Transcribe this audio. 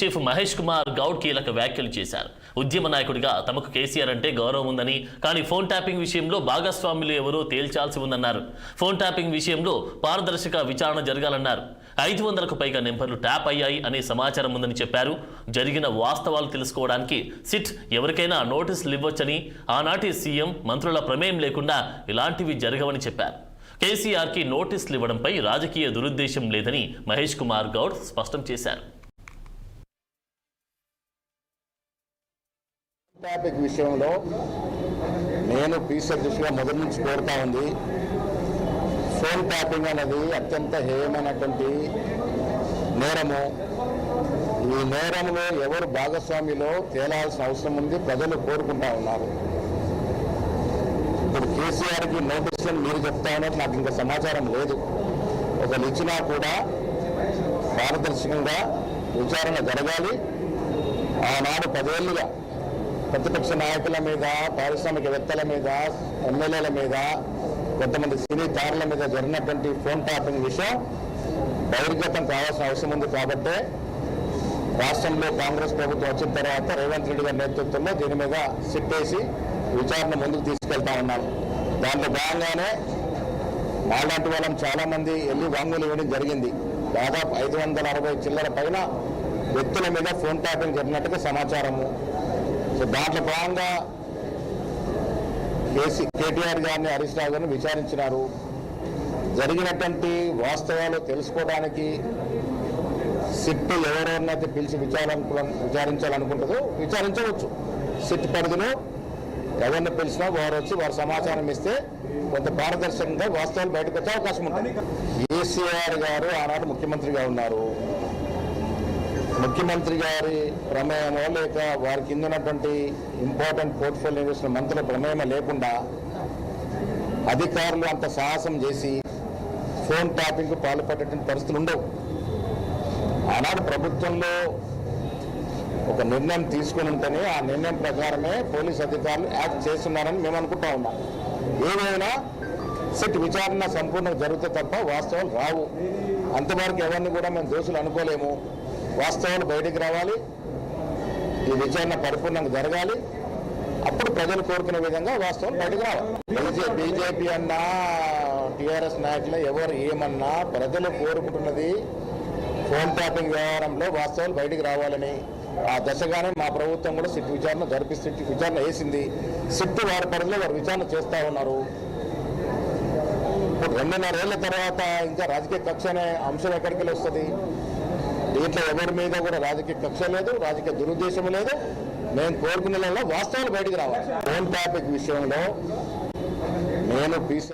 Chief Mahesh Kumar Goud కీలక వ్యాఖ్యలు చేశారు. ఉద్యమ నాయకుడిగా తమకు కేసీఆర్ అంటే గౌరవం ఉందని, కానీ ఫోన్ ట్యాపింగ్ విషయంలో భాగస్వాములు ఎవరో తేల్చాల్సి ఉందన్నారు. ఫోన్ ట్యాపింగ్ విషయంలో పారదర్శక విచారణ జరగాలన్నారు. 500కు పైగా నెంబర్లు ట్యాప్ అయ్యాయి అనే సమాచారం ఉందని చెప్పారు. జరిగిన వాస్తవాలు తెలుసుకోవడానికి సిట్ ఎవరికైనా నోటీసులు ఇవ్వొచ్చని, ఆనాటి సీఎం మంత్రుల ప్రమేయం లేకుండా ఇలాంటివి జరగవని చెప్పారు. కేసీఆర్కి నోటీసులు ఇవ్వడంపై రాజకీయ దురుద్దేశం లేదని మహేష్ కుమార్ గౌడ్ స్పష్టం చేశారు. ట్యాపింగ్ విషయంలో నేను పీసీ అధ్యక్షుడిగా మొదటి నుంచి కోరుతా ఉంది. ఫోన్ ట్యాపింగ్ అనేది అత్యంత హేయమైనటువంటి నేరము. ఈ నేరంలో ఎవరు భాగస్వామిలో తేలాల్సిన అవసరం ఉంది, ప్రజలు కోరుకుంటా ఉన్నారు. ఇప్పుడు కేసీఆర్కి నోటీసులను మీరు చెప్తా ఉన్నట్టు నాకు ఇంకా సమాచారం లేదు. ఒకరు ఇచ్చినా కూడా పారదర్శకంగా విచారణ జరగాలి. ఆనాడు 10 ఏళ్లుగా ప్రతిపక్ష నాయకుల మీద, పారిశ్రామికవేత్తల మీద, ఎమ్మెల్యేల మీద, కొంతమంది సినీ తారుల మీద జరిగినటువంటి ఫోన్ ట్యాపింగ్ విషయం బహిర్గతం కావాల్సిన అవసరం ఉంది. కాబట్టే రాష్ట్రంలో కాంగ్రెస్ ప్రభుత్వం వచ్చిన తర్వాత రేవంత్ రెడ్డి గారి నేతృత్వంలో దీని మీద సిట్ వేసి విచారణ ముందుకు తీసుకెళ్తా ఉన్నాం. దాంట్లో భాగంగానే మాలాంటి వాళ్ళని చాలామంది వెళ్ళి వాంగ్మూలం ఇవ్వడం జరిగింది. దాదాపు 560 చిల్లర పైన వ్యక్తుల మీద ఫోన్ ట్యాపింగ్ జరిగినట్టుగా సమాచారము. సో దాంట్లో భాగంగా కేటీఆర్ గారిని, హరీష్ రావు గారిని విచారించినారు. జరిగినటువంటి వాస్తవాలు తెలుసుకోవడానికి సిట్ ఎవరెవరినైతే పిలిచి విచారించాలనుకుంటుందో విచారించవచ్చు. సిట్ పరిధిలో ఎవరిని పిలిచినా వారు వచ్చి వారు సమాచారం ఇస్తే కొంత పారదర్శకంగా వాస్తవాలు బయటకు వచ్చే అవకాశం ఉంటుంది. కేసీఆర్ గారు ఆనాడు ముఖ్యమంత్రిగా ఉన్నారు. ముఖ్యమంత్రి గారి ప్రమేయమో లేక వారి కింద ఉన్నటువంటి ఇంపార్టెంట్ పోర్ట్ఫోలియో చేసిన మంత్రుల ప్రమేయమో లేకుండా అధికారులు అంత సాహసం చేసి ఫోన్ ట్యాపింగ్కు పాల్పడేటువంటి పరిస్థితులు ఉండవు. ఆనాడు ప్రభుత్వంలో ఒక నిర్ణయం తీసుకుని ఉంటేనే ఆ నిర్ణయం ప్రకారమే పోలీస్ అధికారులు యాక్ట్ చేస్తున్నారని మేము అనుకుంటా ఉన్నాం. ఏమైనా సిట్ విచారణ సంపూర్ణంగా జరిగితే తప్ప వాస్తవాలు రావు. అంతవరకు ఎవరిని కూడా మేము దోషులు అనుకోలేము. వాస్తవాలు బయటికి రావాలి, ఈ విచారణ పరిపూర్ణంగా జరగాలి. అప్పుడు ప్రజలు కోరుకునే విధంగా వాస్తవాలు బయటకు రావాలి. బీజేపీ అన్నా టీఆర్ఎస్ నాయకులు ఎవరు ఏమన్నా ప్రజలు కోరుకుంటున్నది ఫోన్ ట్యాపింగ్ వ్యవహారంలో వాస్తవాలు బయటికి రావాలని. ఆ దశగానే మా ప్రభుత్వం కూడా సిట్ విచారణ జరిపిస్తుంది, విచారణ వేసింది. సిట్ వారి పరిధిలో వారు విచారణ చేస్తూ ఉన్నారు. ఇప్పుడు 2.5 ఏళ్ల తర్వాత ఇంకా రాజకీయ కక్ష అనే అంశం ఎక్కడికి వస్తుంది? దీంట్లో ఎవరి మీద కూడా రాజకీయ కక్ష లేదు, రాజకీయ దురుద్దేశం లేదు. మేము కోరుకునే వాస్తవాలు బయటికి రావాలి. ఫోన్ ట్యాపింగ్ విషయంలో నేను పీసీ